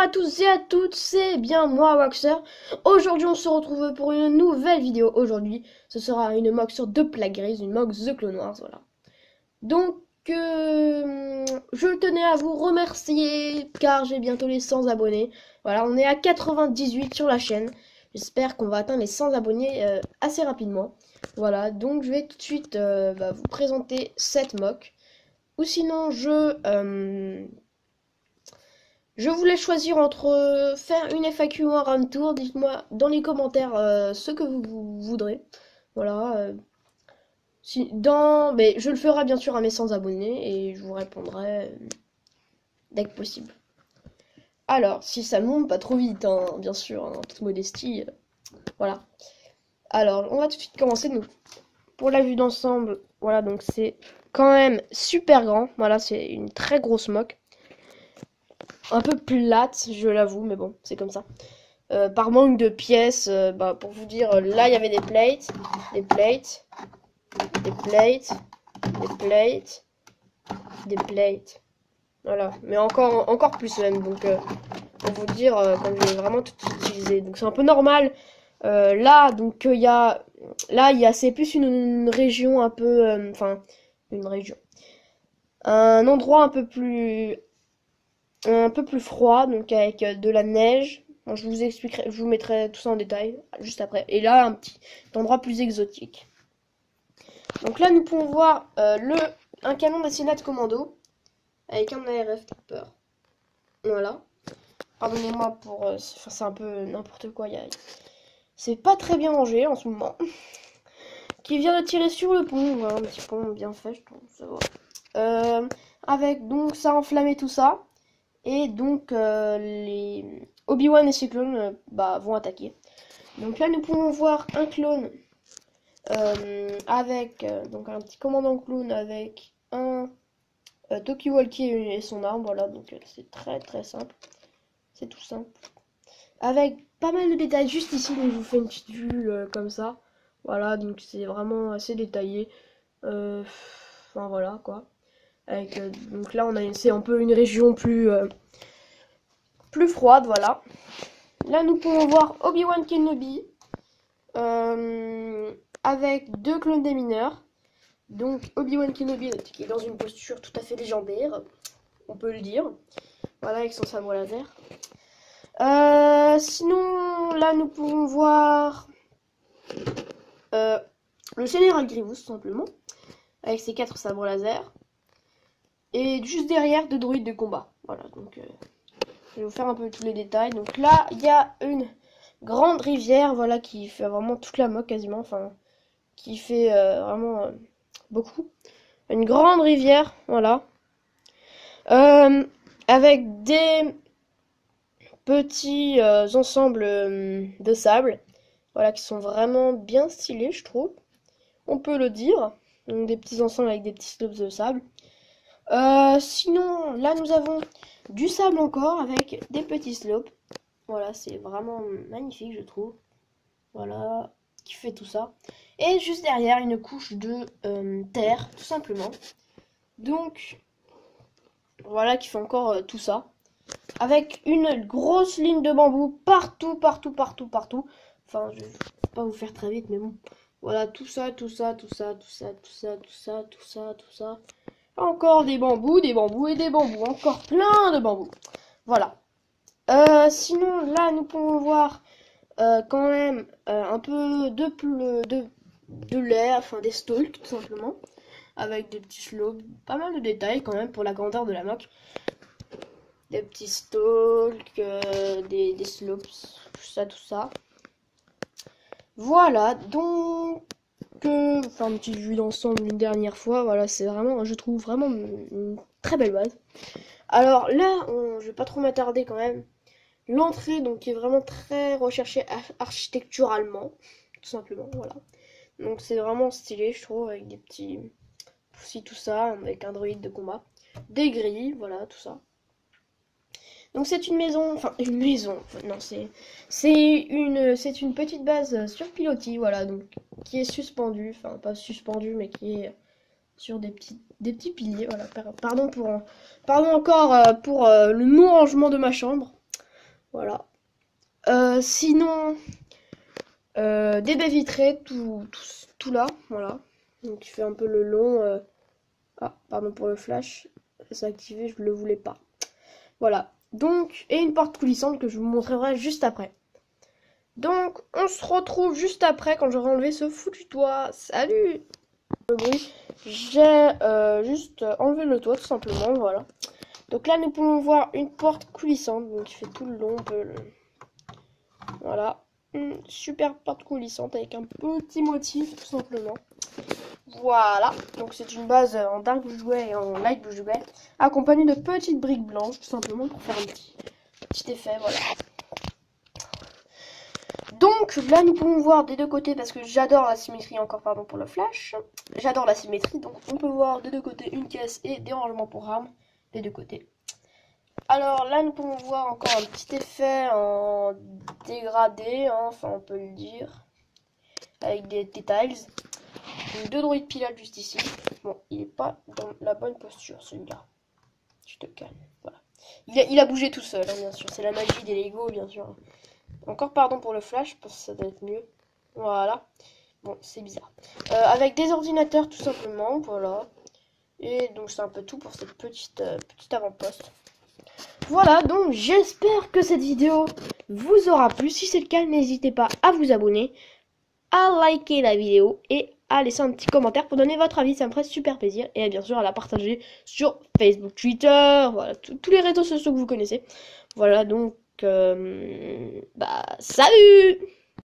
à tous et à toutes, c'est bien moi Waxer. Aujourd'hui on se retrouve pour une nouvelle vidéo. Aujourd'hui ce sera une mock sur 2 plaques grises, une mock The Clone Wars, voilà. Donc je tenais à vous remercier car j'ai bientôt les 100 abonnés. Voilà, on est à 98 sur la chaîne. J'espère qu'on va atteindre les 100 abonnés assez rapidement. Voilà, donc je vais tout de suite vous présenter cette mock. Ou sinon je voulais choisir entre faire une FAQ ou un round tour. Dites-moi dans les commentaires ce que vous voudrez. Voilà. Mais je le ferai bien sûr à mes 100 abonnés et je vous répondrai dès que possible. Alors, si ça monte pas trop vite, hein, bien sûr, en toute modestie. Voilà. Alors, on va tout de suite commencer. Donc, pour la vue d'ensemble, voilà, donc c'est quand même super grand. Voilà, c'est une très grosse mock. Un peu plate, je l'avoue, mais bon, c'est comme ça. Par manque de pièces, pour vous dire, là il y avait des plates, des plates, des plates, des plates, des plates. Voilà, mais encore plus même. Donc, pour vous dire, comme j'ai vraiment tout utilisé, donc c'est un peu normal. Là, donc c'est plus une région un peu, une région, un endroit un peu plus froid, donc avec de la neige. Bon, je vous expliquerai, je vous mettrai tout ça en détail juste après. Et là, un petit endroit plus exotique. Donc là, nous pouvons voir un canon des Sénat Commando avec un ARF Trooper. Voilà. Pardonnez-moi pour... c'est un peu n'importe quoi. C'est pas très bien rangé en ce moment. Qui vient de tirer sur le pont. Voilà, un petit pont bien fait, je trouve. Ça va. Avec donc ça enflammé tout ça. Et donc les Obi-Wan et ses clones vont attaquer. Donc là nous pouvons voir un clone avec donc un petit commandant clone avec un Talkie-Walkie et son arme. Voilà, donc c'est très très simple. C'est tout simple. Avec pas mal de détails juste ici, donc je vous fais une petite vue comme ça. Voilà, donc c'est vraiment assez détaillé. Enfin voilà quoi. Avec, donc là c'est un peu une région plus froide, voilà. Là, nous pouvons voir Obi-Wan Kenobi avec 2 clones des mineurs. Donc, Obi-Wan Kenobi qui est dans une posture tout à fait légendaire, on peut le dire. Voilà, avec son sabre laser. Sinon, là, nous pouvons voir le général Grievous, tout simplement, avec ses 4 sabres laser. Et juste derrière, 2 droïdes de combat. Voilà, donc... je vais vous faire un peu tous les détails. Donc là, il y a une grande rivière, voilà, qui fait vraiment toute la mock quasiment, enfin, qui fait vraiment beaucoup. Une grande rivière, voilà, avec des petits ensembles de sable, voilà, qui sont vraiment bien stylés, je trouve. On peut le dire. Donc des petits ensembles avec des petits slopes de sable. Sinon, là, nous avons du sable encore avec des petits slopes. Voilà, c'est vraiment magnifique, je trouve. Voilà, qui fait tout ça. Et juste derrière, une couche de terre, tout simplement. Donc, voilà, qui fait encore tout ça. Avec une grosse ligne de bambou partout, partout, partout, partout. Enfin, je vais pas vous faire très vite, mais bon. Voilà, tout ça, tout ça, tout ça, tout ça, tout ça, tout ça, tout ça, tout ça. Encore des bambous et des bambous. Encore plein de bambous. Voilà. Sinon, là, nous pouvons voir quand même un peu de l'air, enfin des stalks, tout simplement. Avec des petits slopes. Pas mal de détails quand même pour la grandeur de la mock. Des petits stalks, des slopes, tout ça. Voilà, donc... enfin, une petite vue d'ensemble une dernière fois. Voilà, c'est vraiment, je trouve vraiment une très belle base. Alors là, je vais pas trop m'attarder quand même. L'entrée, donc, qui est vraiment très recherchée architecturalement, tout simplement, voilà. Donc c'est vraiment stylé, je trouve, avec des petits... aussi tout ça, avec un droïde de combat. Des grilles, voilà, tout ça. Donc c'est une maison, enfin une maison, non c'est une petite base sur pilotis, voilà, donc qui est suspendue, enfin pas suspendue mais qui est sur des petits piliers, voilà. Pardon encore pour le non rangement de ma chambre. Voilà. Sinon, des baies vitrées, tout là, voilà. Donc il fait un peu le long. Ah, pardon pour le flash. C'est activé, je ne le voulais pas. Voilà. Donc, et une porte coulissante que je vous montrerai juste après. Donc, on se retrouve juste après quand j'aurai enlevé ce foutu toit. Salut! Le bruit. J'ai juste enlevé le toit tout simplement, voilà. Donc là, nous pouvons voir une porte coulissante, donc qui fait tout le long. Voilà. Une super porte coulissante avec un petit motif tout simplement. Voilà, donc c'est une base en dark blue jouet et en light blue jouet, accompagnée de petites briques blanches, tout simplement pour faire un petit effet, voilà. Donc là nous pouvons voir des deux côtés, parce que j'adore la symétrie, encore pardon pour le flash, j'adore la symétrie, donc on peut voir des deux côtés une caisse et des rangements pour armes, des deux côtés. Alors là nous pouvons voir encore un petit effet en dégradé, hein, enfin on peut le dire, avec des tiles. Deux droïdes pilotes juste ici. Bon, il est pas dans la bonne posture celui-là. Tu te calmes. Voilà. Il a bougé tout seul, hein, bien sûr. C'est la magie des Lego, bien sûr. Encore pardon pour le flash, parce que ça doit être mieux. Voilà. Bon, c'est bizarre. Avec des ordinateurs tout simplement, voilà. Et donc c'est un peu tout pour cette petite avant-poste. Voilà, donc j'espère que cette vidéo vous aura plu. Si c'est le cas, n'hésitez pas à vous abonner, à liker la vidéo et à laisser un petit commentaire pour donner votre avis, ça me ferait super plaisir, et bien sûr à la partager sur Facebook, Twitter, voilà, tous les réseaux sociaux que vous connaissez. Voilà, donc, salut!